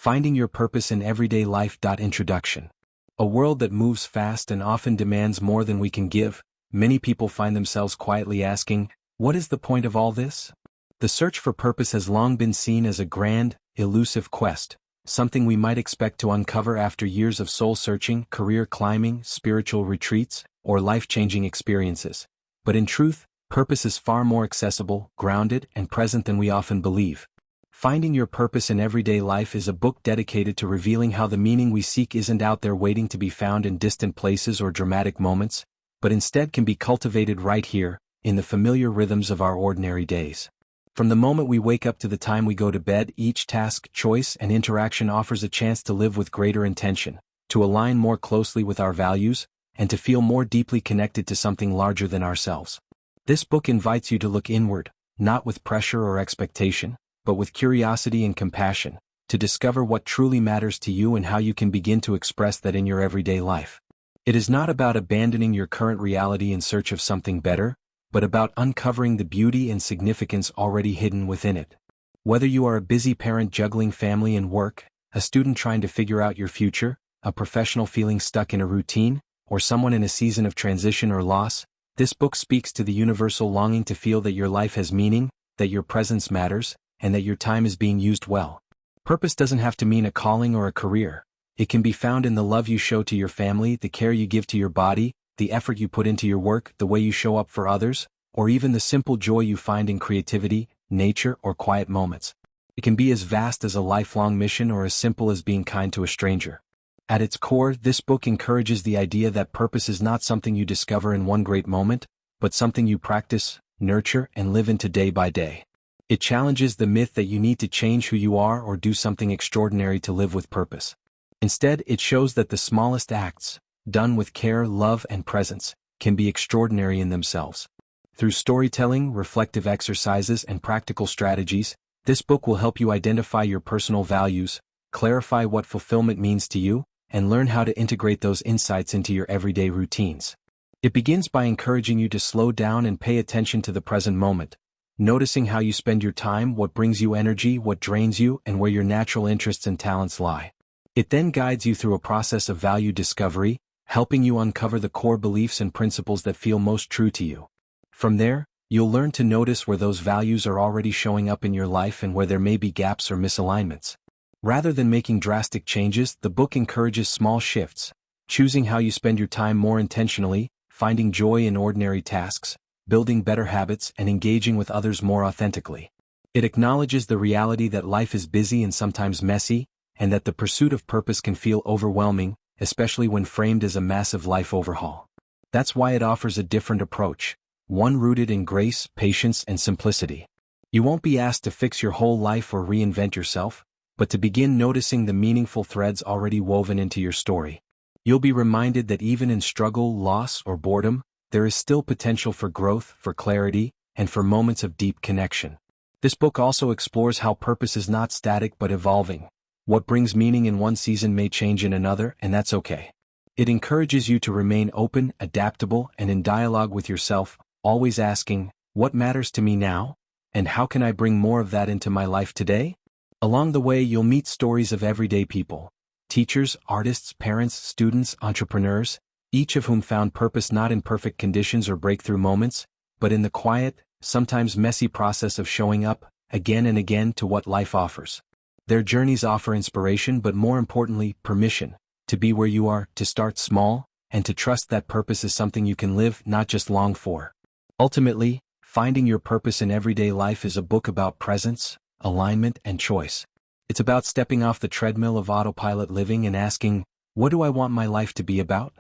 Finding Your Purpose in Everyday Life. Introduction. A world that moves fast and often demands more than we can give, many people find themselves quietly asking, what is the point of all this? The search for purpose has long been seen as a grand, elusive quest, something we might expect to uncover after years of soul-searching, career climbing, spiritual retreats, or life-changing experiences. But in truth, purpose is far more accessible, grounded, and present than we often believe. Finding Your Purpose in Everyday Life is a book dedicated to revealing how the meaning we seek isn't out there waiting to be found in distant places or dramatic moments, but instead can be cultivated right here, in the familiar rhythms of our ordinary days. From the moment we wake up to the time we go to bed, each task, choice, and interaction offers a chance to live with greater intention, to align more closely with our values, and to feel more deeply connected to something larger than ourselves. This book invites you to look inward, not with pressure or expectation, but with curiosity and compassion, to discover what truly matters to you and how you can begin to express that in your everyday life. It is not about abandoning your current reality in search of something better, but about uncovering the beauty and significance already hidden within it. Whether you are a busy parent juggling family and work, a student trying to figure out your future, a professional feeling stuck in a routine, or someone in a season of transition or loss, this book speaks to the universal longing to feel that your life has meaning, that your presence matters, and that your time is being used well. Purpose doesn't have to mean a calling or a career. It can be found in the love you show to your family, the care you give to your body, the effort you put into your work, the way you show up for others, or even the simple joy you find in creativity, nature, or quiet moments. It can be as vast as a lifelong mission or as simple as being kind to a stranger. At its core, this book encourages the idea that purpose is not something you discover in one great moment, but something you practice, nurture, and live into day by day. It challenges the myth that you need to change who you are or do something extraordinary to live with purpose. Instead, it shows that the smallest acts, done with care, love, and presence, can be extraordinary in themselves. Through storytelling, reflective exercises, and practical strategies, this book will help you identify your personal values, clarify what fulfillment means to you, and learn how to integrate those insights into your everyday routines. It begins by encouraging you to slow down and pay attention to the present moment, noticing how you spend your time, what brings you energy, what drains you, and where your natural interests and talents lie. It then guides you through a process of value discovery, helping you uncover the core beliefs and principles that feel most true to you. From there, you'll learn to notice where those values are already showing up in your life and where there may be gaps or misalignments. Rather than making drastic changes, the book encourages small shifts, choosing how you spend your time more intentionally, finding joy in ordinary tasks, building better habits, and engaging with others more authentically. It acknowledges the reality that life is busy and sometimes messy, and that the pursuit of purpose can feel overwhelming, especially when framed as a massive life overhaul. That's why it offers a different approach, one rooted in grace, patience, and simplicity. You won't be asked to fix your whole life or reinvent yourself, but to begin noticing the meaningful threads already woven into your story. You'll be reminded that even in struggle, loss, or boredom, there is still potential for growth, for clarity, and for moments of deep connection. This book also explores how purpose is not static but evolving. What brings meaning in one season may change in another, and that's okay. It encourages you to remain open, adaptable, and in dialogue with yourself, always asking, what matters to me now? And how can I bring more of that into my life today? Along the way, you'll meet stories of everyday people, teachers, artists, parents, students, entrepreneurs, each of whom found purpose not in perfect conditions or breakthrough moments, but in the quiet, sometimes messy process of showing up, again and again, to what life offers. Their journeys offer inspiration, but more importantly, permission, to be where you are, to start small, and to trust that purpose is something you can live, not just long for. Ultimately, Finding Your Purpose in Everyday Life is a book about presence, alignment, and choice. It's about stepping off the treadmill of autopilot living and asking, what do I want my life to be about?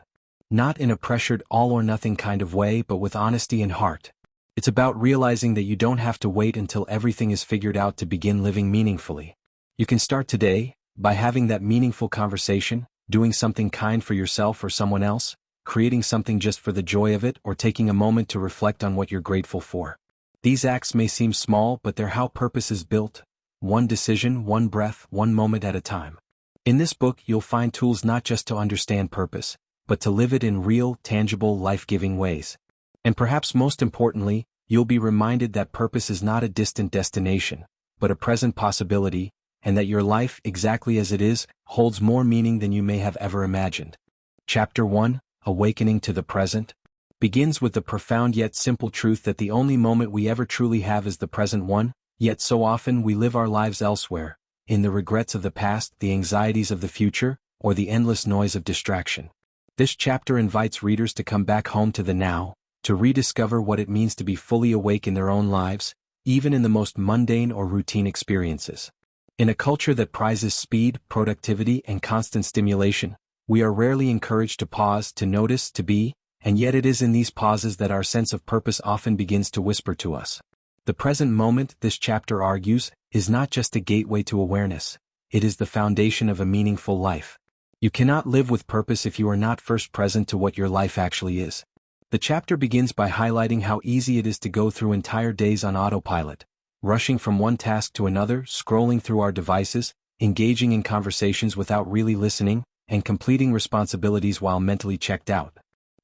Not in a pressured all-or-nothing kind of way, but with honesty and heart. It's about realizing that you don't have to wait until everything is figured out to begin living meaningfully. You can start today, by having that meaningful conversation, doing something kind for yourself or someone else, creating something just for the joy of it, or taking a moment to reflect on what you're grateful for. These acts may seem small, but they're how purpose is built. One decision, one breath, one moment at a time. In this book, you'll find tools not just to understand purpose, but to live it in real, tangible, life-giving ways. And perhaps most importantly, you'll be reminded that purpose is not a distant destination, but a present possibility, and that your life, exactly as it is, holds more meaning than you may have ever imagined. Chapter 1, Awakening to the Present, begins with the profound yet simple truth that the only moment we ever truly have is the present one, yet so often we live our lives elsewhere, in the regrets of the past, the anxieties of the future, or the endless noise of distraction. This chapter invites readers to come back home to the now, to rediscover what it means to be fully awake in their own lives, even in the most mundane or routine experiences. In a culture that prizes speed, productivity, and constant stimulation, we are rarely encouraged to pause, to notice, to be, and yet it is in these pauses that our sense of purpose often begins to whisper to us. The present moment, this chapter argues, is not just a gateway to awareness, it is the foundation of a meaningful life. You cannot live with purpose if you are not first present to what your life actually is. The chapter begins by highlighting how easy it is to go through entire days on autopilot, rushing from one task to another, scrolling through our devices, engaging in conversations without really listening, and completing responsibilities while mentally checked out.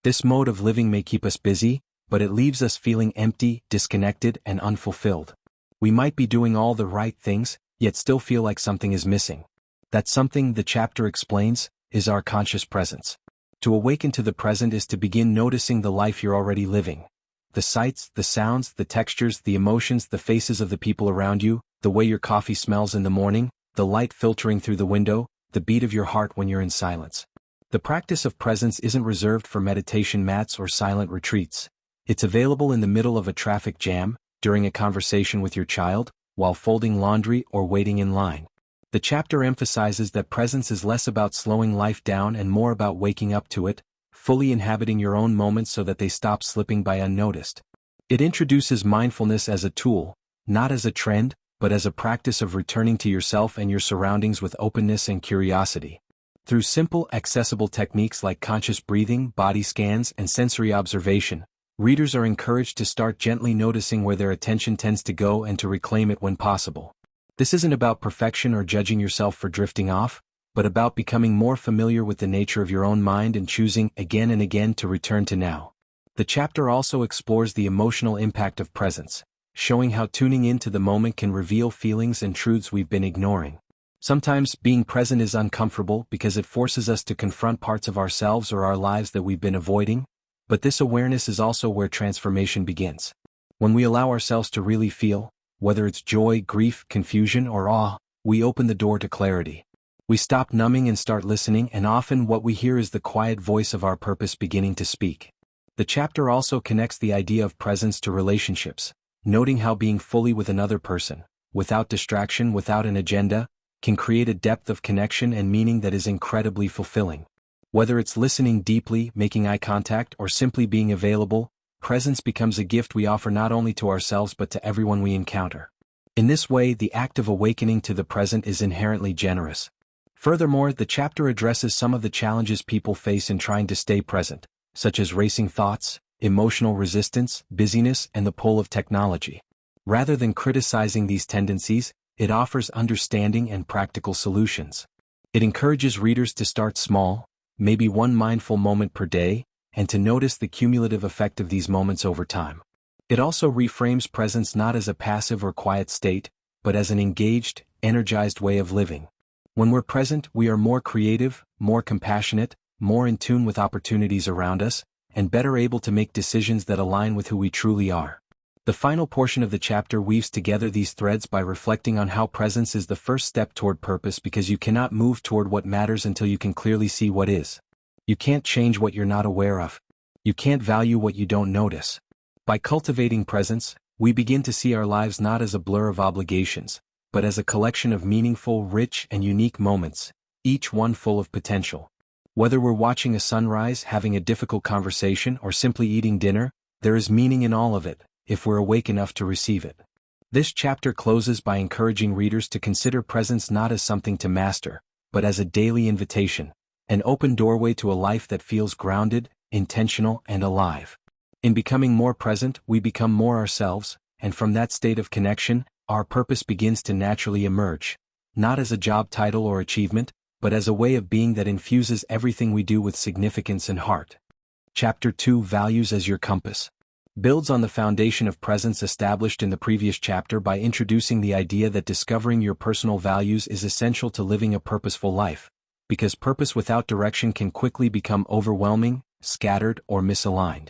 This mode of living may keep us busy, but it leaves us feeling empty, disconnected, and unfulfilled. We might be doing all the right things, yet still feel like something is missing. That something, the chapter explains, is our conscious presence. To awaken to the present is to begin noticing the life you're already living. The sights, the sounds, the textures, the emotions, the faces of the people around you, the way your coffee smells in the morning, the light filtering through the window, the beat of your heart when you're in silence. The practice of presence isn't reserved for meditation mats or silent retreats. It's available in the middle of a traffic jam, during a conversation with your child, while folding laundry or waiting in line. The chapter emphasizes that presence is less about slowing life down and more about waking up to it, fully inhabiting your own moments so that they stop slipping by unnoticed. It introduces mindfulness as a tool, not as a trend, but as a practice of returning to yourself and your surroundings with openness and curiosity. Through simple, accessible techniques like conscious breathing, body scans, and sensory observation, readers are encouraged to start gently noticing where their attention tends to go and to reclaim it when possible. This isn't about perfection or judging yourself for drifting off, but about becoming more familiar with the nature of your own mind and choosing, again and again, to return to now. The chapter also explores the emotional impact of presence, showing how tuning into the moment can reveal feelings and truths we've been ignoring. Sometimes, being present is uncomfortable because it forces us to confront parts of ourselves or our lives that we've been avoiding, but this awareness is also where transformation begins. When we allow ourselves to really feel, whether it's joy, grief, confusion, or awe, we open the door to clarity. We stop numbing and start listening, and often what we hear is the quiet voice of our purpose beginning to speak. The chapter also connects the idea of presence to relationships, noting how being fully with another person, without distraction, without an agenda, can create a depth of connection and meaning that is incredibly fulfilling. Whether it's listening deeply, making eye contact, or simply being available, presence becomes a gift we offer not only to ourselves but to everyone we encounter. In this way, the act of awakening to the present is inherently generous. Furthermore, the chapter addresses some of the challenges people face in trying to stay present, such as racing thoughts, emotional resistance, busyness, and the pull of technology. Rather than criticizing these tendencies, it offers understanding and practical solutions. It encourages readers to start small, maybe one mindful moment per day, and to notice the cumulative effect of these moments over time. It also reframes presence not as a passive or quiet state, but as an engaged, energized way of living. When we're present, we are more creative, more compassionate, more in tune with opportunities around us, and better able to make decisions that align with who we truly are. The final portion of the chapter weaves together these threads by reflecting on how presence is the first step toward purpose, because you cannot move toward what matters until you can clearly see what is. You can't change what you're not aware of. You can't value what you don't notice. By cultivating presence, we begin to see our lives not as a blur of obligations, but as a collection of meaningful, rich, and unique moments, each one full of potential. Whether we're watching a sunrise, having a difficult conversation, or simply eating dinner, there is meaning in all of it, if we're awake enough to receive it. This chapter closes by encouraging readers to consider presence not as something to master, but as a daily invitation, an open doorway to a life that feels grounded, intentional, and alive. In becoming more present, we become more ourselves, and from that state of connection, our purpose begins to naturally emerge, not as a job title or achievement, but as a way of being that infuses everything we do with significance and heart. Chapter 2, Values as Your Compass. builds on the foundation of presence established in the previous chapter by introducing the idea that discovering your personal values is essential to living a purposeful life, because purpose without direction can quickly become overwhelming, scattered, or misaligned.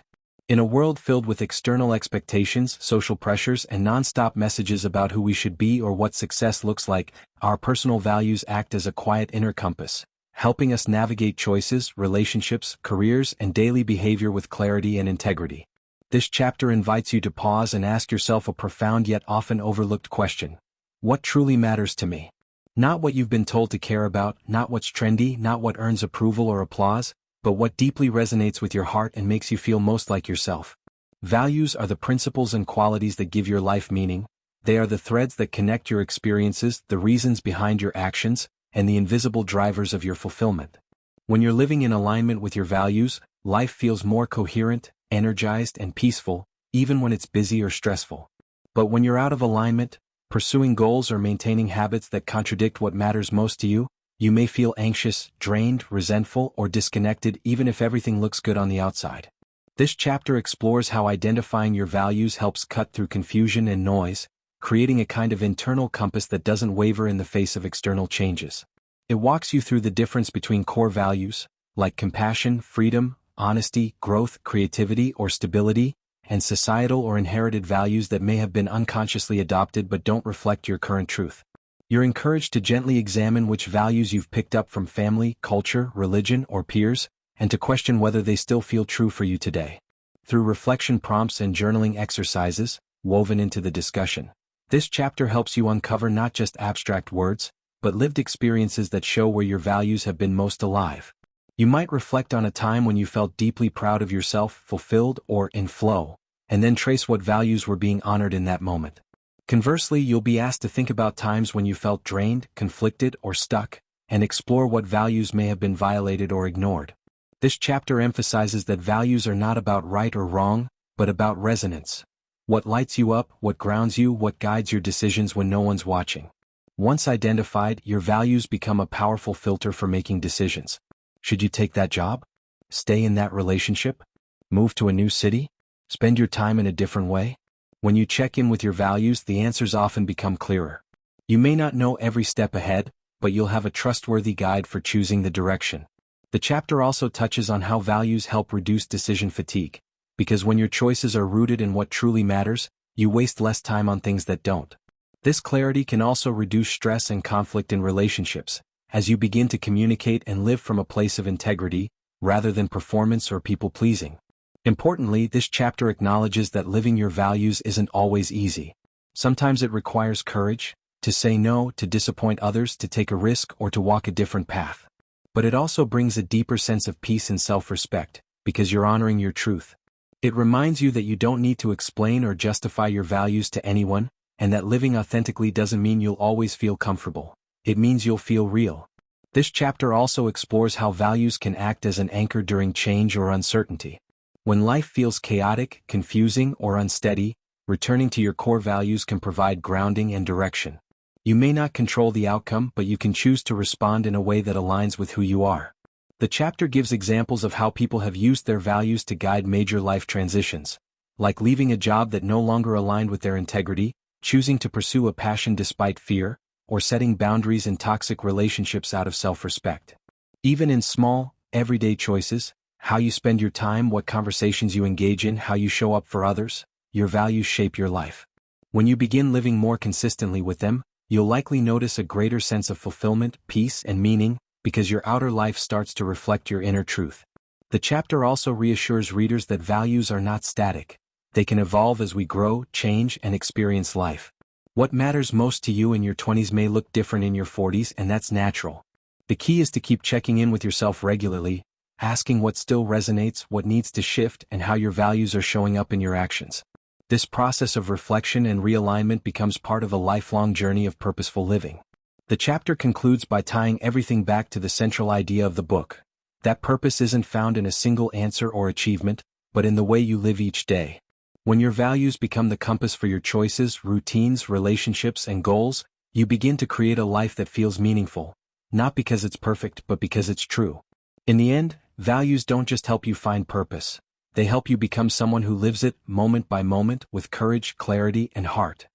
In a world filled with external expectations, social pressures, and non-stop messages about who we should be or what success looks like, our personal values act as a quiet inner compass, helping us navigate choices, relationships, careers, and daily behavior with clarity and integrity. This chapter invites you to pause and ask yourself a profound yet often overlooked question. What truly matters to me? Not what you've been told to care about, not what's trendy, not what earns approval or applause, but what deeply resonates with your heart and makes you feel most like yourself. Values are the principles and qualities that give your life meaning. They are the threads that connect your experiences, the reasons behind your actions, and the invisible drivers of your fulfillment. When you're living in alignment with your values, life feels more coherent, energized, and peaceful, even when it's busy or stressful. But when you're out of alignment, pursuing goals or maintaining habits that contradict what matters most to you, you may feel anxious, drained, resentful, or disconnected even if everything looks good on the outside. This chapter explores how identifying your values helps cut through confusion and noise, creating a kind of internal compass that doesn't waver in the face of external changes. It walks you through the difference between core values, like compassion, freedom, honesty, growth, creativity, or stability, and societal or inherited values that may have been unconsciously adopted but don't reflect your current truth. You're encouraged to gently examine which values you've picked up from family, culture, religion, or peers, and to question whether they still feel true for you today. Through reflection prompts and journaling exercises, woven into the discussion, this chapter helps you uncover not just abstract words, but lived experiences that show where your values have been most alive. You might reflect on a time when you felt deeply proud of yourself, fulfilled, or in flow, and then trace what values were being honored in that moment. Conversely, you'll be asked to think about times when you felt drained, conflicted, or stuck, and explore what values may have been violated or ignored. This chapter emphasizes that values are not about right or wrong, but about resonance. What lights you up, what grounds you, what guides your decisions when no one's watching. Once identified, your values become a powerful filter for making decisions. Should you take that job? Stay in that relationship? Move to a new city? Spend your time in a different way? When you check in with your values, the answers often become clearer. You may not know every step ahead, but you'll have a trustworthy guide for choosing the direction. The chapter also touches on how values help reduce decision fatigue, because when your choices are rooted in what truly matters, you waste less time on things that don't. This clarity can also reduce stress and conflict in relationships, as you begin to communicate and live from a place of integrity, rather than performance or people-pleasing. Importantly, this chapter acknowledges that living your values isn't always easy. Sometimes it requires courage, to say no, to disappoint others, to take a risk, or to walk a different path. But it also brings a deeper sense of peace and self-respect, because you're honoring your truth. It reminds you that you don't need to explain or justify your values to anyone, and that living authentically doesn't mean you'll always feel comfortable. It means you'll feel real. This chapter also explores how values can act as an anchor during change or uncertainty. When life feels chaotic, confusing, or unsteady, returning to your core values can provide grounding and direction. You may not control the outcome, but you can choose to respond in a way that aligns with who you are. The chapter gives examples of how people have used their values to guide major life transitions, like leaving a job that no longer aligned with their integrity, choosing to pursue a passion despite fear, or setting boundaries in toxic relationships out of self-respect. Even in small, everyday choices, how you spend your time, what conversations you engage in, how you show up for others, your values shape your life. When you begin living more consistently with them, you'll likely notice a greater sense of fulfillment, peace, and meaning, because your outer life starts to reflect your inner truth. The chapter also reassures readers that values are not static. They can evolve as we grow, change, and experience life. What matters most to you in your 20s may look different in your 40s, and that's natural. The key is to keep checking in with yourself regularly, asking what still resonates, what needs to shift, and how your values are showing up in your actions. This process of reflection and realignment becomes part of a lifelong journey of purposeful living. The chapter concludes by tying everything back to the central idea of the book. That purpose isn't found in a single answer or achievement, but in the way you live each day. When your values become the compass for your choices, routines, relationships, and goals, you begin to create a life that feels meaningful, not because it's perfect, but because it's true. In the end, values don't just help you find purpose. They help you become someone who lives it, moment by moment, with courage, clarity, and heart.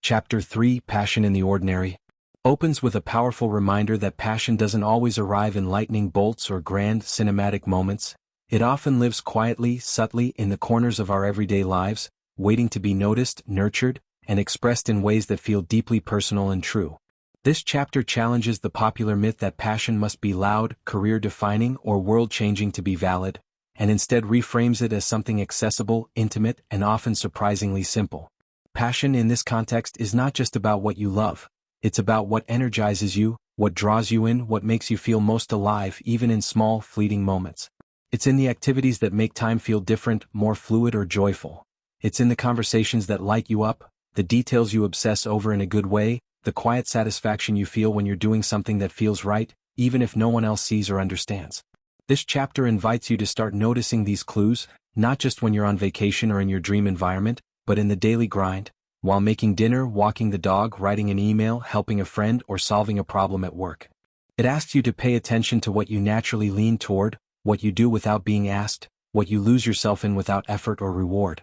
Chapter 3: Passion in the Ordinary opens with a powerful reminder that passion doesn't always arrive in lightning bolts or grand cinematic moments. It often lives quietly, subtly in the corners of our everyday lives, waiting to be noticed, nurtured, and expressed in ways that feel deeply personal and true. This chapter challenges the popular myth that passion must be loud, career-defining, or world-changing to be valid, and instead reframes it as something accessible, intimate, and often surprisingly simple. Passion in this context is not just about what you love. It's about what energizes you, what draws you in, what makes you feel most alive even in small, fleeting moments. It's in the activities that make time feel different, more fluid or joyful. It's in the conversations that light you up, the details you obsess over in a good way, the quiet satisfaction you feel when you're doing something that feels right, even if no one else sees or understands. This chapter invites you to start noticing these clues, not just when you're on vacation or in your dream environment, but in the daily grind, while making dinner, walking the dog, writing an email, helping a friend, or solving a problem at work. It asks you to pay attention to what you naturally lean toward, what you do without being asked, what you lose yourself in without effort or reward.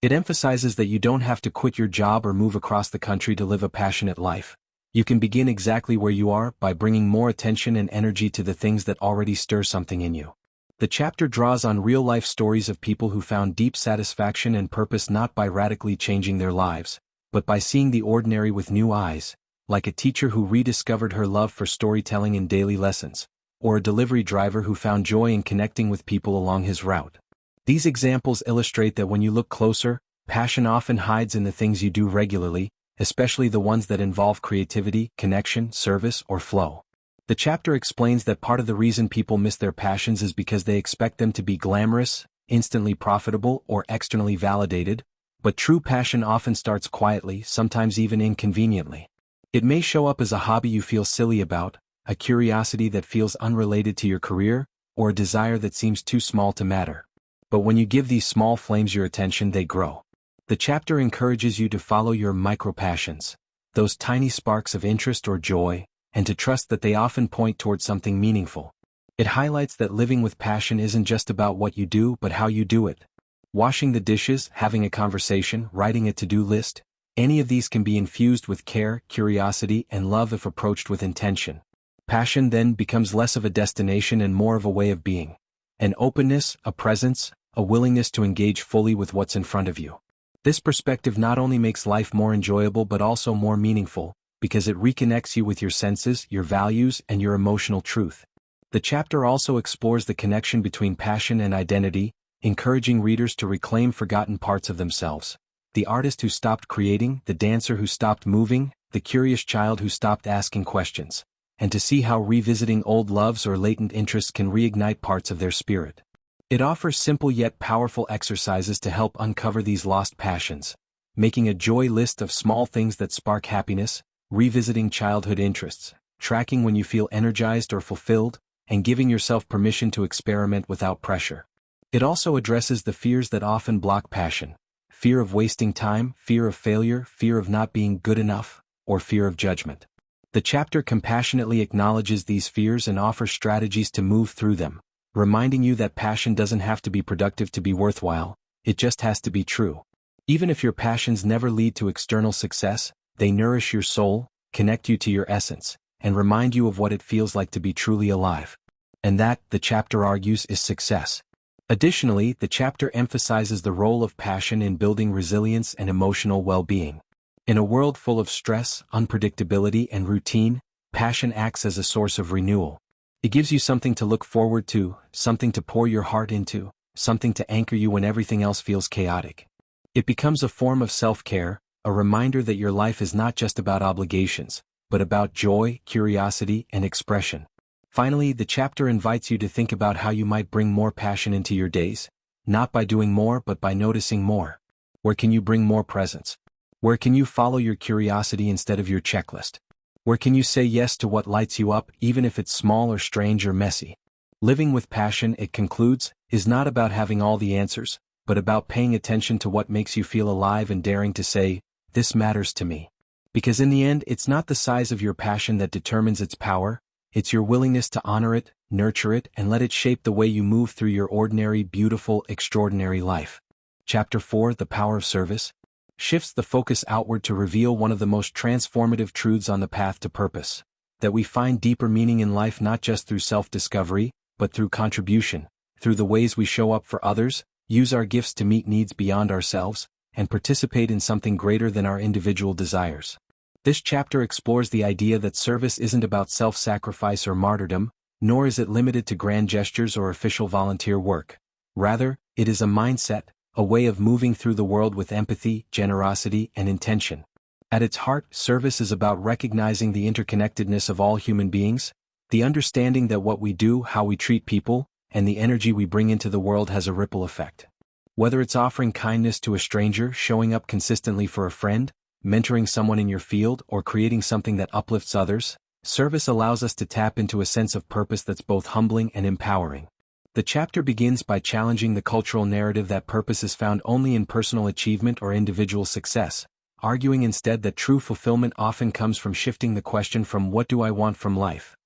It emphasizes that you don't have to quit your job or move across the country to live a passionate life. You can begin exactly where you are by bringing more attention and energy to the things that already stir something in you. The chapter draws on real-life stories of people who found deep satisfaction and purpose not by radically changing their lives, but by seeing the ordinary with new eyes, like a teacher who rediscovered her love for storytelling in daily lessons, or a delivery driver who found joy in connecting with people along his route. These examples illustrate that when you look closer, passion often hides in the things you do regularly, especially the ones that involve creativity, connection, service, or flow. The chapter explains that part of the reason people miss their passions is because they expect them to be glamorous, instantly profitable, or externally validated, but true passion often starts quietly, sometimes even inconveniently. It may show up as a hobby you feel silly about, a curiosity that feels unrelated to your career, or a desire that seems too small to matter. But when you give these small flames your attention, they grow. The chapter encourages you to follow your micro-passions, those tiny sparks of interest or joy, and to trust that they often point towards something meaningful. It highlights that living with passion isn't just about what you do but how you do it. Washing the dishes, having a conversation, writing a to-do list, any of these can be infused with care, curiosity, and love if approached with intention. Passion then becomes less of a destination and more of a way of being. An openness, a presence, a willingness to engage fully with what's in front of you. This perspective not only makes life more enjoyable but also more meaningful, because it reconnects you with your senses, your values, and your emotional truth. The chapter also explores the connection between passion and identity, encouraging readers to reclaim forgotten parts of themselves. The artist who stopped creating, the dancer who stopped moving, the curious child who stopped asking questions, and to see how revisiting old loves or latent interests can reignite parts of their spirit. It offers simple yet powerful exercises to help uncover these lost passions, making a joy list of small things that spark happiness, revisiting childhood interests, tracking when you feel energized or fulfilled, and giving yourself permission to experiment without pressure. It also addresses the fears that often block passion: fear of wasting time, fear of failure, fear of not being good enough, or fear of judgment. The chapter compassionately acknowledges these fears and offers strategies to move through them, reminding you that passion doesn't have to be productive to be worthwhile, it just has to be true. Even if your passions never lead to external success, they nourish your soul, connect you to your essence, and remind you of what it feels like to be truly alive. And that, the chapter argues, is success. Additionally, the chapter emphasizes the role of passion in building resilience and emotional well-being. In a world full of stress, unpredictability, and routine, passion acts as a source of renewal. It gives you something to look forward to, something to pour your heart into, something to anchor you when everything else feels chaotic. It becomes a form of self-care, a reminder that your life is not just about obligations, but about joy, curiosity, and expression. Finally, the chapter invites you to think about how you might bring more passion into your days, not by doing more but by noticing more. Where can you bring more presence? Where can you follow your curiosity instead of your checklist? Where can you say yes to what lights you up, even if it's small or strange or messy? Living with passion, it concludes, is not about having all the answers, but about paying attention to what makes you feel alive and daring to say, "This matters to me." Because in the end, it's not the size of your passion that determines its power, It's your willingness to honor it, nurture it, and let it shape the way you move through your ordinary, beautiful, extraordinary life. Chapter 4: The Power of Service shifts the focus outward to reveal one of the most transformative truths on the path to purpose: that we find deeper meaning in life not just through self-discovery, but through contribution, through the ways we show up for others, use our gifts to meet needs beyond ourselves, and participate in something greater than our individual desires. This chapter explores the idea that service isn't about self-sacrifice or martyrdom, nor is it limited to grand gestures or official volunteer work. Rather, it is a mindset, a way of moving through the world with empathy, generosity, and intention. At its heart, service is about recognizing the interconnectedness of all human beings, the understanding that what we do, how we treat people, and the energy we bring into the world has a ripple effect. Whether it's offering kindness to a stranger, showing up consistently for a friend, mentoring someone in your field, or creating something that uplifts others, service allows us to tap into a sense of purpose that's both humbling and empowering. The chapter begins by challenging the cultural narrative that purpose is found only in personal achievement or individual success, arguing instead that true fulfillment often comes from shifting the question from "what do I want from life?"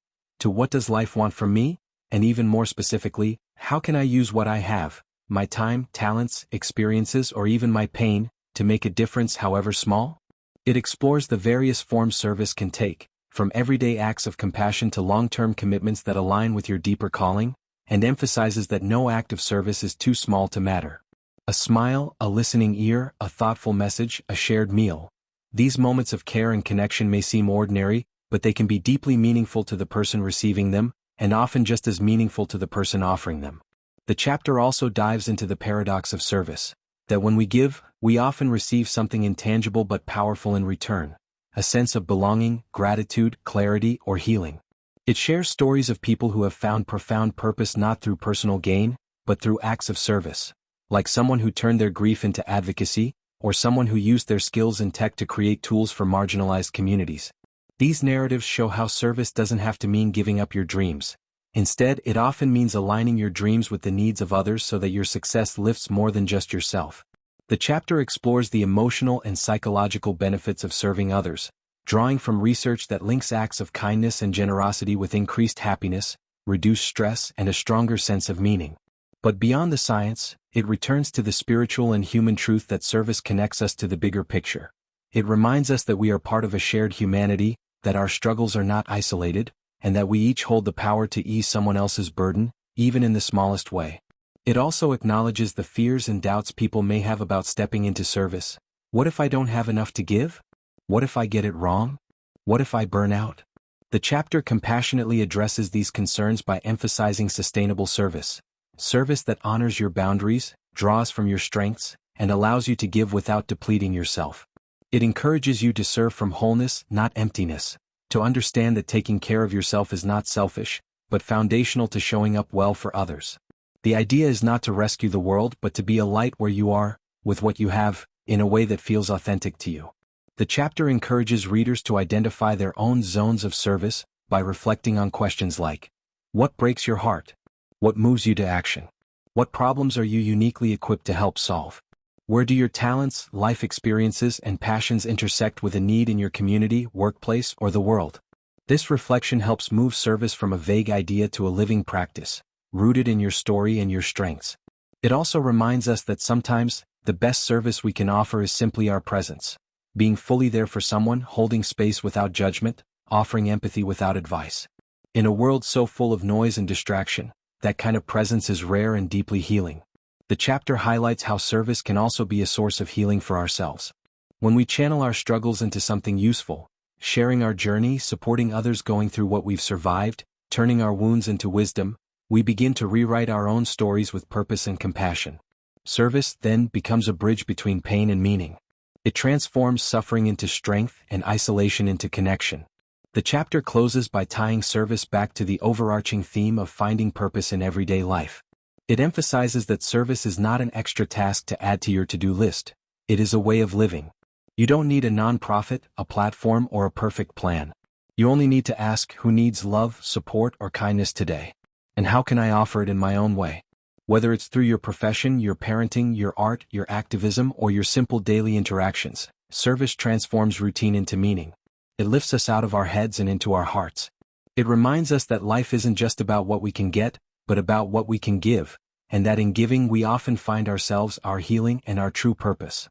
to "what does life want from me?" and even more specifically, how can I use what I have, my time, talents, experiences, or even my pain, to make a difference, however small? It explores the various forms service can take, from everyday acts of compassion to long-term commitments that align with your deeper calling, and emphasizes that no act of service is too small to matter. A smile, a listening ear, a thoughtful message, a shared meal. These moments of care and connection may seem ordinary, but they can be deeply meaningful to the person receiving them, and often just as meaningful to the person offering them. The chapter also dives into the paradox of service, that when we give, we often receive something intangible but powerful in return, a sense of belonging, gratitude, clarity, or healing. It shares stories of people who have found profound purpose not through personal gain, but through acts of service, like someone who turned their grief into advocacy, or someone who used their skills in tech to create tools for marginalized communities. These narratives show how service doesn't have to mean giving up your dreams. Instead, it often means aligning your dreams with the needs of others so that your success lifts more than just yourself. The chapter explores the emotional and psychological benefits of serving others, drawing from research that links acts of kindness and generosity with increased happiness, reduced stress, and a stronger sense of meaning. But beyond the science, it returns to the spiritual and human truth that service connects us to the bigger picture. It reminds us that we are part of a shared humanity, that our struggles are not isolated, and that we each hold the power to ease someone else's burden, even in the smallest way. It also acknowledges the fears and doubts people may have about stepping into service. What if I don't have enough to give? What if I get it wrong? What if I burn out? The chapter compassionately addresses these concerns by emphasizing sustainable service. Service that honors your boundaries, draws from your strengths, and allows you to give without depleting yourself. It encourages you to serve from wholeness, not emptiness, to understand that taking care of yourself is not selfish, but foundational to showing up well for others. The idea is not to rescue the world but to be a light where you are, with what you have, in a way that feels authentic to you. The chapter encourages readers to identify their own zones of service by reflecting on questions like: what breaks your heart? What moves you to action? What problems are you uniquely equipped to help solve? Where do your talents, life experiences, and passions intersect with a need in your community, workplace, or the world? This reflection helps move service from a vague idea to a living practice, rooted in your story and your strengths. It also reminds us that sometimes, the best service we can offer is simply our presence. Being fully there for someone, holding space without judgment, offering empathy without advice. In a world so full of noise and distraction, that kind of presence is rare and deeply healing. The chapter highlights how service can also be a source of healing for ourselves. When we channel our struggles into something useful, sharing our journey, supporting others going through what we've survived, turning our wounds into wisdom, we begin to rewrite our own stories with purpose and compassion. Service, then, becomes a bridge between pain and meaning. It transforms suffering into strength and isolation into connection. The chapter closes by tying service back to the overarching theme of finding purpose in everyday life. It emphasizes that service is not an extra task to add to your to-do list. It is a way of living. You don't need a nonprofit, a platform, or a perfect plan. You only need to ask, who needs love, support, or kindness today? And how can I offer it in my own way? Whether it's through your profession, your parenting, your art, your activism, or your simple daily interactions, service transforms routine into meaning. It lifts us out of our heads and into our hearts. It reminds us that life isn't just about what we can get, but about what we can give, and that in giving we often find ourselves, our healing, and our true purpose.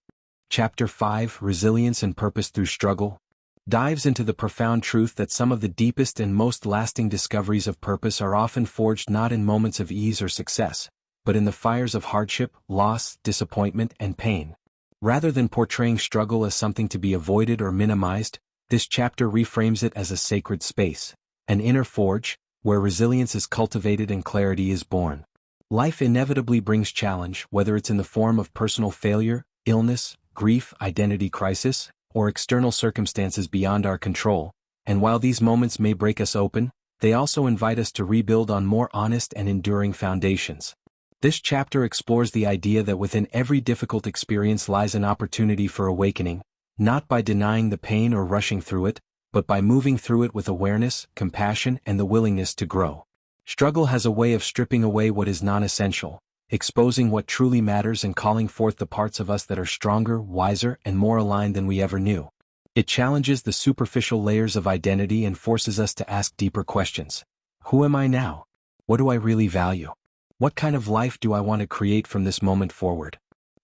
Chapter 5, Resilience and Purpose Through Struggle, dives into the profound truth that some of the deepest and most lasting discoveries of purpose are often forged not in moments of ease or success, but in the fires of hardship, loss, disappointment, and pain. Rather than portraying struggle as something to be avoided or minimized, this chapter reframes it as a sacred space, an inner forge, where resilience is cultivated and clarity is born. Life inevitably brings challenge, whether it's in the form of personal failure, illness, grief, identity crisis, or external circumstances beyond our control, and while these moments may break us open, they also invite us to rebuild on more honest and enduring foundations. This chapter explores the idea that within every difficult experience lies an opportunity for awakening, not by denying the pain or rushing through it, but by moving through it with awareness, compassion, and the willingness to grow. Struggle has a way of stripping away what is non-essential, exposing what truly matters and calling forth the parts of us that are stronger, wiser, and more aligned than we ever knew. It challenges the superficial layers of identity and forces us to ask deeper questions. Who am I now? What do I really value? What kind of life do I want to create from this moment forward?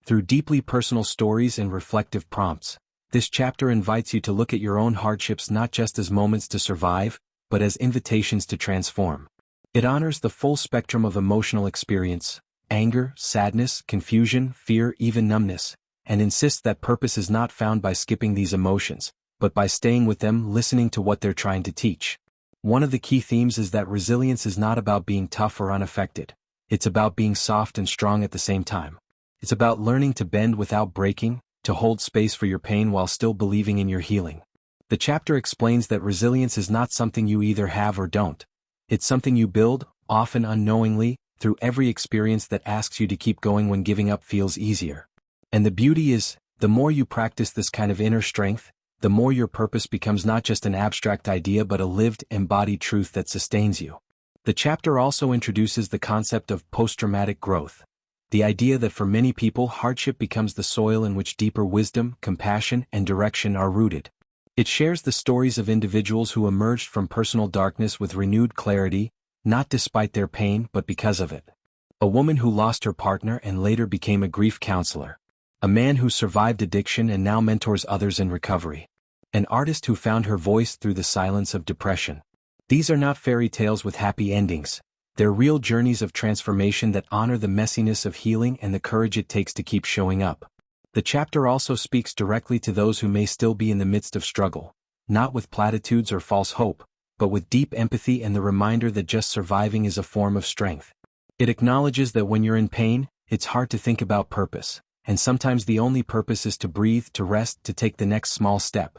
Through deeply personal stories and reflective prompts, this chapter invites you to look at your own hardships not just as moments to survive, but as invitations to transform. It honors the full spectrum of emotional experience, anger, sadness, confusion, fear, even numbness, and insists that purpose is not found by skipping these emotions, but by staying with them, listening to what they're trying to teach. One of the key themes is that resilience is not about being tough or unaffected. It's about being soft and strong at the same time. It's about learning to bend without breaking, to hold space for your pain while still believing in your healing. The chapter explains that resilience is not something you either have or don't. It's something you build, often unknowingly, through every experience that asks you to keep going when giving up feels easier. And the beauty is, the more you practice this kind of inner strength, the more your purpose becomes not just an abstract idea but a lived, embodied truth that sustains you. The chapter also introduces the concept of post-traumatic growth, the idea that for many people hardship becomes the soil in which deeper wisdom, compassion, and direction are rooted. It shares the stories of individuals who emerged from personal darkness with renewed clarity, not despite their pain but because of it. A woman who lost her partner and later became a grief counselor. A man who survived addiction and now mentors others in recovery. An artist who found her voice through the silence of depression. These are not fairy tales with happy endings. They're real journeys of transformation that honor the messiness of healing and the courage it takes to keep showing up. The chapter also speaks directly to those who may still be in the midst of struggle, not with platitudes or false hope, but with deep empathy and the reminder that just surviving is a form of strength. It acknowledges that when you're in pain, it's hard to think about purpose, and sometimes the only purpose is to breathe, to rest, to take the next small step.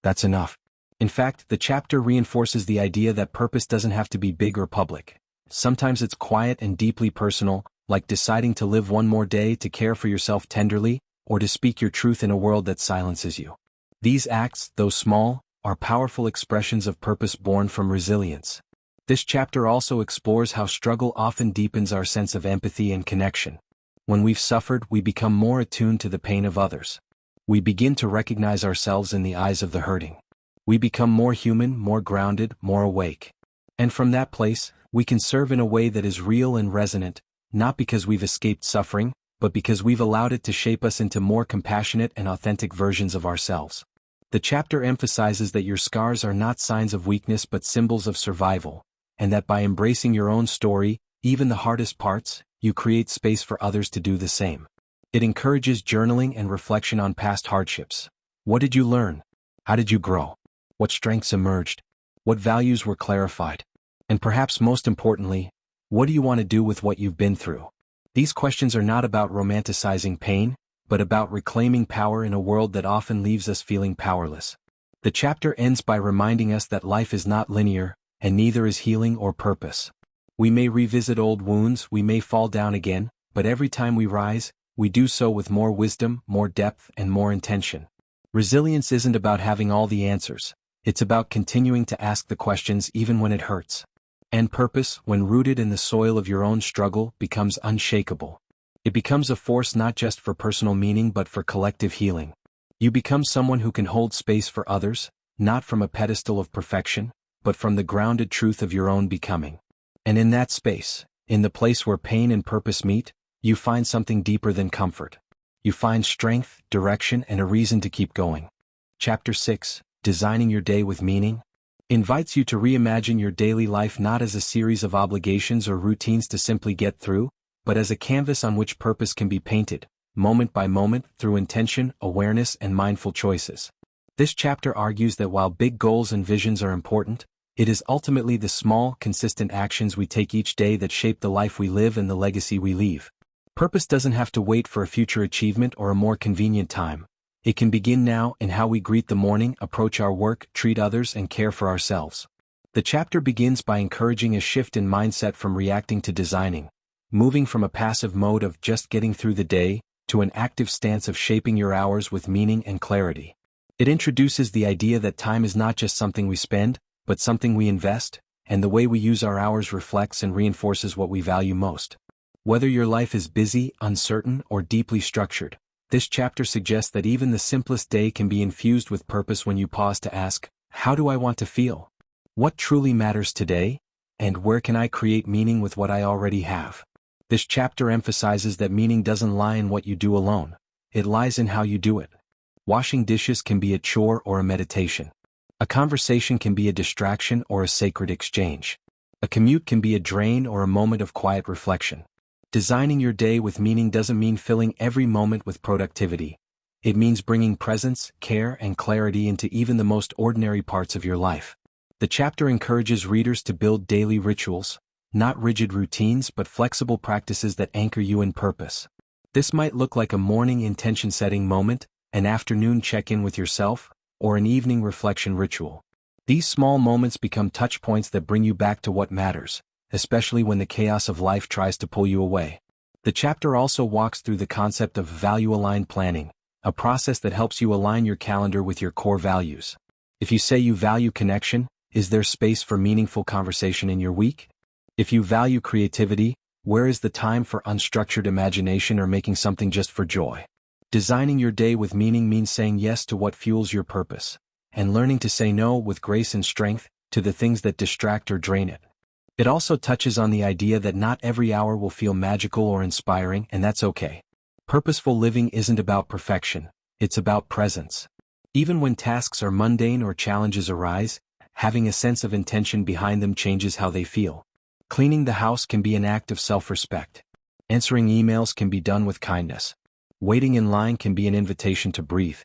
That's enough. In fact, the chapter reinforces the idea that purpose doesn't have to be big or public. Sometimes it's quiet and deeply personal, like deciding to live one more day, to care for yourself tenderly, or to speak your truth in a world that silences you. These acts, though small, are powerful expressions of purpose born from resilience. This chapter also explores how struggle often deepens our sense of empathy and connection. When we've suffered, we become more attuned to the pain of others. We begin to recognize ourselves in the eyes of the hurting. We become more human, more grounded, more awake. And from that place, we can serve in a way that is real and resonant, not because we've escaped suffering, but because we've allowed it to shape us into more compassionate and authentic versions of ourselves. The chapter emphasizes that your scars are not signs of weakness but symbols of survival, and that by embracing your own story, even the hardest parts, you create space for others to do the same. It encourages journaling and reflection on past hardships. What did you learn? How did you grow? What strengths emerged? What values were clarified? And perhaps most importantly, what do you want to do with what you've been through? These questions are not about romanticizing pain, but about reclaiming power in a world that often leaves us feeling powerless. The chapter ends by reminding us that life is not linear, and neither is healing or purpose. We may revisit old wounds, we may fall down again, but every time we rise, we do so with more wisdom, more depth, and more intention. Resilience isn't about having all the answers. It's about continuing to ask the questions even when it hurts. And purpose, when rooted in the soil of your own struggle, becomes unshakable. It becomes a force not just for personal meaning but for collective healing. You become someone who can hold space for others, not from a pedestal of perfection, but from the grounded truth of your own becoming. And in that space, in the place where pain and purpose meet, you find something deeper than comfort. You find strength, direction, and a reason to keep going. Chapter 6, Designing Your Day with Meaning, invites you to reimagine your daily life not as a series of obligations or routines to simply get through, but as a canvas on which purpose can be painted, moment by moment, through intention, awareness, and mindful choices. This chapter argues that while big goals and visions are important, it is ultimately the small, consistent actions we take each day that shape the life we live and the legacy we leave. Purpose doesn't have to wait for a future achievement or a more convenient time. It can begin now in how we greet the morning, approach our work, treat others, and care for ourselves. The chapter begins by encouraging a shift in mindset from reacting to designing, moving from a passive mode of just getting through the day to an active stance of shaping your hours with meaning and clarity. It introduces the idea that time is not just something we spend, but something we invest, and the way we use our hours reflects and reinforces what we value most. Whether your life is busy, uncertain, or deeply structured, this chapter suggests that even the simplest day can be infused with purpose when you pause to ask, how do I want to feel? What truly matters today? And where can I create meaning with what I already have? This chapter emphasizes that meaning doesn't lie in what you do alone. It lies in how you do it. Washing dishes can be a chore or a meditation. A conversation can be a distraction or a sacred exchange. A commute can be a drain or a moment of quiet reflection. Designing your day with meaning doesn't mean filling every moment with productivity. It means bringing presence, care, and clarity into even the most ordinary parts of your life. The chapter encourages readers to build daily rituals, not rigid routines but flexible practices that anchor you in purpose. This might look like a morning intention-setting moment, an afternoon check-in with yourself, or an evening reflection ritual. These small moments become touch points that bring you back to what matters, especially when the chaos of life tries to pull you away. The chapter also walks through the concept of value-aligned planning, a process that helps you align your calendar with your core values. If you say you value connection, is there space for meaningful conversation in your week? If you value creativity, where is the time for unstructured imagination or making something just for joy? Designing your day with meaning means saying yes to what fuels your purpose, and learning to say no with grace and strength to the things that distract or drain it. It also touches on the idea that not every hour will feel magical or inspiring, and that's okay. Purposeful living isn't about perfection, it's about presence. Even when tasks are mundane or challenges arise, having a sense of intention behind them changes how they feel. Cleaning the house can be an act of self-respect. Answering emails can be done with kindness. Waiting in line can be an invitation to breathe.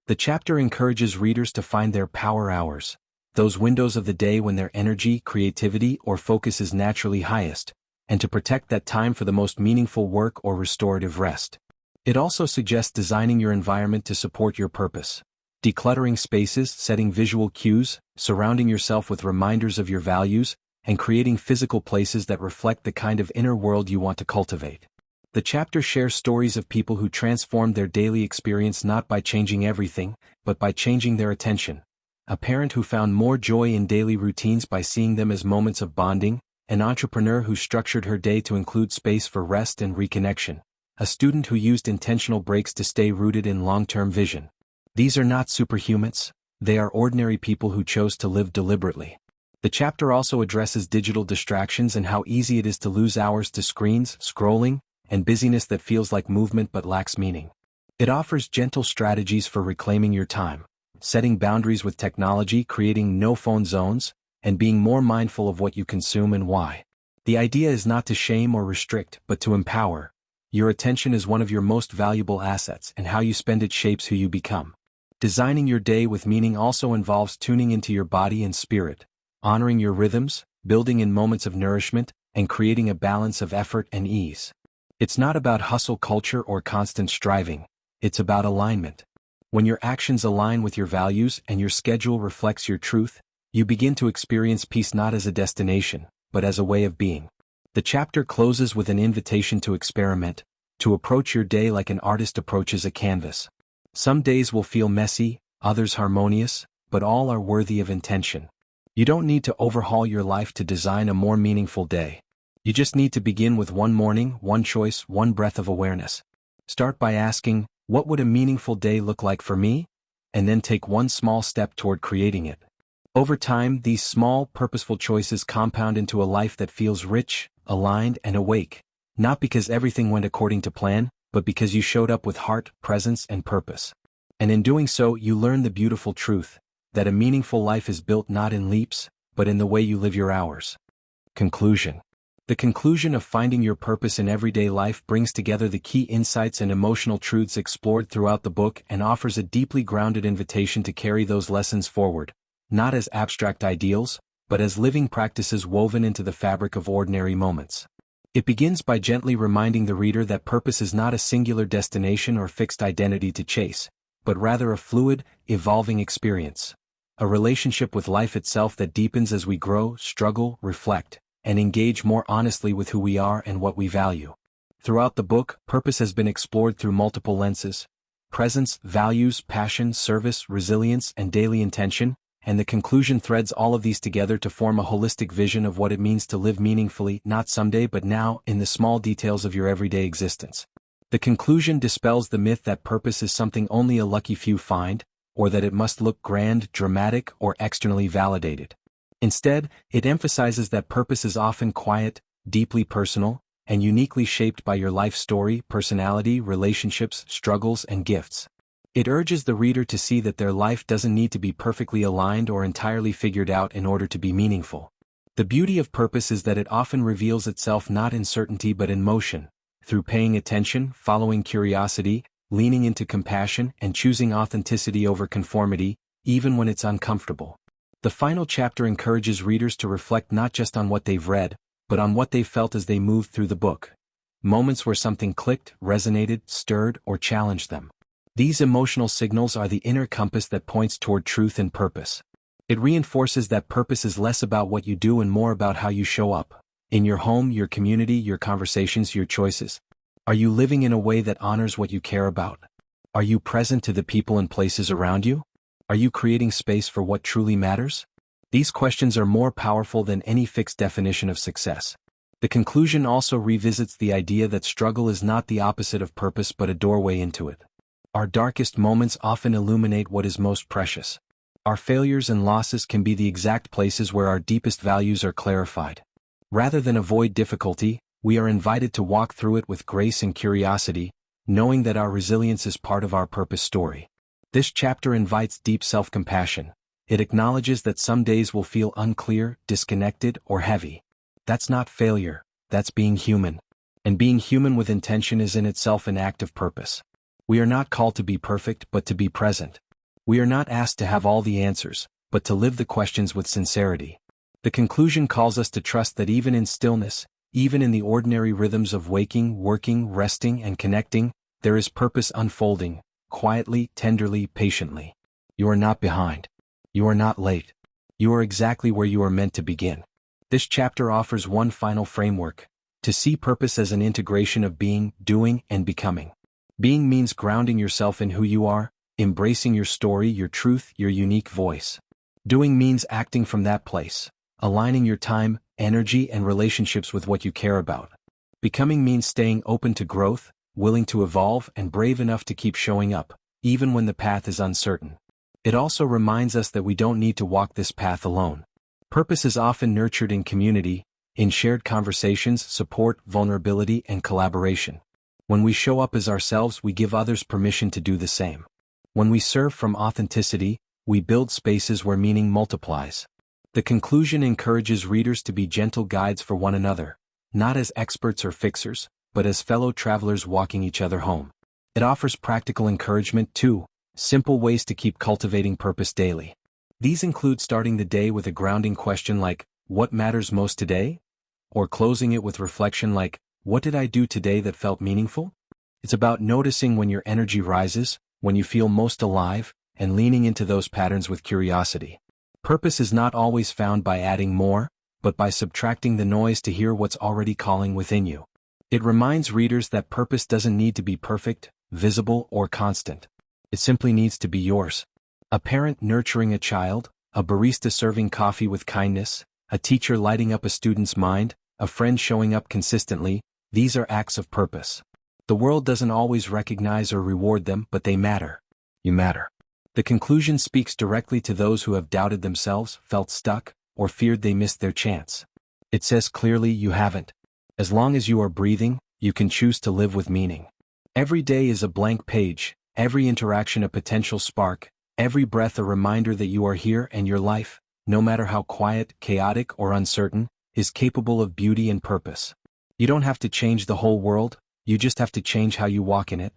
The chapter encourages readers to find their power hours, those windows of the day when their energy, creativity, or focus is naturally highest, and to protect that time for the most meaningful work or restorative rest. It also suggests designing your environment to support your purpose. Decluttering spaces, setting visual cues, surrounding yourself with reminders of your values, and creating physical places that reflect the kind of inner world you want to cultivate. The chapter shares stories of people who transformed their daily experience not by changing everything, but by changing their attention. A parent who found more joy in daily routines by seeing them as moments of bonding, an entrepreneur who structured her day to include space for rest and reconnection, a student who used intentional breaks to stay rooted in long-term vision. These are not superhumans, they are ordinary people who chose to live deliberately. The chapter also addresses digital distractions and how easy it is to lose hours to screens, scrolling, and busyness that feels like movement but lacks meaning. It offers gentle strategies for reclaiming your time, setting boundaries with technology, creating no-phone zones, and being more mindful of what you consume and why. The idea is not to shame or restrict, but to empower. Your attention is one of your most valuable assets, and how you spend it shapes who you become. Designing your day with meaning also involves tuning into your body and spirit, honoring your rhythms, building in moments of nourishment, and creating a balance of effort and ease. It's not about hustle culture or constant striving, it's about alignment. When your actions align with your values and your schedule reflects your truth, you begin to experience peace not as a destination, but as a way of being. The chapter closes with an invitation to experiment, to approach your day like an artist approaches a canvas. Some days will feel messy, others harmonious, but all are worthy of intention. You don't need to overhaul your life to design a more meaningful day. You just need to begin with one morning, one choice, one breath of awareness. Start by asking, what would a meaningful day look like for me? And then take one small step toward creating it. Over time, these small, purposeful choices compound into a life that feels rich, aligned, and awake, not because everything went according to plan, but because you showed up with heart, presence, and purpose. And in doing so, you learn the beautiful truth, that a meaningful life is built not in leaps, but in the way you live your hours. Conclusion. The conclusion of finding your purpose in everyday life brings together the key insights and emotional truths explored throughout the book and offers a deeply grounded invitation to carry those lessons forward, not as abstract ideals, but as living practices woven into the fabric of ordinary moments. It begins by gently reminding the reader that purpose is not a singular destination or fixed identity to chase, but rather a fluid, evolving experience. A relationship with life itself that deepens as we grow, struggle, reflect, and engage more honestly with who we are and what we value. Throughout the book, purpose has been explored through multiple lenses: presence, values, passion, service, resilience, and daily intention, and the conclusion threads all of these together to form a holistic vision of what it means to live meaningfully, not someday but now, in the small details of your everyday existence. The conclusion dispels the myth that purpose is something only a lucky few find, or that it must look grand, dramatic, or externally validated. Instead, it emphasizes that purpose is often quiet, deeply personal, and uniquely shaped by your life story, personality, relationships, struggles, and gifts. It urges the reader to see that their life doesn't need to be perfectly aligned or entirely figured out in order to be meaningful. The beauty of purpose is that it often reveals itself not in certainty but in motion, through paying attention, following curiosity, leaning into compassion, and choosing authenticity over conformity, even when it's uncomfortable. The final chapter encourages readers to reflect not just on what they've read, but on what they felt as they moved through the book. Moments where something clicked, resonated, stirred, or challenged them. These emotional signals are the inner compass that points toward truth and purpose. It reinforces that purpose is less about what you do and more about how you show up. In your home, your community, your conversations, your choices. Are you living in a way that honors what you care about? Are you present to the people and places around you? Are you creating space for what truly matters? These questions are more powerful than any fixed definition of success. The conclusion also revisits the idea that struggle is not the opposite of purpose but a doorway into it. Our darkest moments often illuminate what is most precious. Our failures and losses can be the exact places where our deepest values are clarified. Rather than avoid difficulty, we are invited to walk through it with grace and curiosity, knowing that our resilience is part of our purpose story. This chapter invites deep self-compassion. It acknowledges that some days will feel unclear, disconnected, or heavy. That's not failure, that's being human. And being human with intention is in itself an act of purpose. We are not called to be perfect, but to be present. We are not asked to have all the answers, but to live the questions with sincerity. The conclusion calls us to trust that even in stillness, even in the ordinary rhythms of waking, working, resting, and connecting, there is purpose unfolding, quietly, tenderly, patiently. You are not behind. You are not late. You are exactly where you are meant to begin. This chapter offers one final framework: to see purpose as an integration of being, doing, and becoming. Being means grounding yourself in who you are, embracing your story, your truth, your unique voice. Doing means acting from that place, aligning your time, energy, and relationships with what you care about. Becoming means staying open to growth, willing to evolve, and brave enough to keep showing up, even when the path is uncertain. It also reminds us that we don't need to walk this path alone. Purpose is often nurtured in community, in shared conversations, support, vulnerability, and collaboration. When we show up as ourselves, we give others permission to do the same. When we serve from authenticity, we build spaces where meaning multiplies. The conclusion encourages readers to be gentle guides for one another, not as experts or fixers, but as fellow travelers walking each other home. It offers practical encouragement too, simple ways to keep cultivating purpose daily. These include starting the day with a grounding question like, "What matters most today?" Or closing it with reflection like, "What did I do today that felt meaningful?" It's about noticing when your energy rises, when you feel most alive, and leaning into those patterns with curiosity. Purpose is not always found by adding more, but by subtracting the noise to hear what's already calling within you. It reminds readers that purpose doesn't need to be perfect, visible, or constant. It simply needs to be yours. A parent nurturing a child, a barista serving coffee with kindness, a teacher lighting up a student's mind, a friend showing up consistently, these are acts of purpose. The world doesn't always recognize or reward them, but they matter. You matter. The conclusion speaks directly to those who have doubted themselves, felt stuck, or feared they missed their chance. It says clearly you haven't. As long as you are breathing, you can choose to live with meaning. Every day is a blank page, every interaction a potential spark, every breath a reminder that you are here and your life, no matter how quiet, chaotic, or uncertain, is capable of beauty and purpose. You don't have to change the whole world, you just have to change how you walk in it.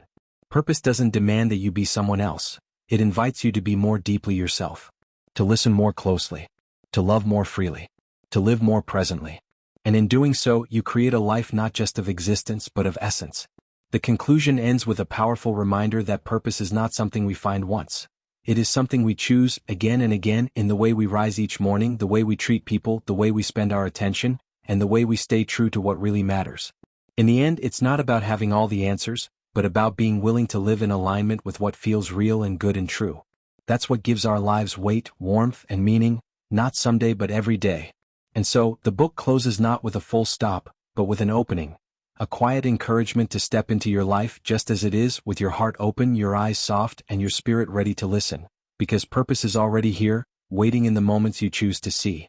Purpose doesn't demand that you be someone else, it invites you to be more deeply yourself. To listen more closely. To love more freely. To live more presently. And in doing so, you create a life not just of existence but of essence. The conclusion ends with a powerful reminder that purpose is not something we find once. It is something we choose again and again in the way we rise each morning, the way we treat people, the way we spend our attention, and the way we stay true to what really matters. In the end, it's not about having all the answers, but about being willing to live in alignment with what feels real and good and true. That's what gives our lives weight, warmth, and meaning, not someday but every day. And so, the book closes not with a full stop, but with an opening. A quiet encouragement to step into your life just as it is, with your heart open, your eyes soft, and your spirit ready to listen. Because purpose is already here, waiting in the moments you choose to see.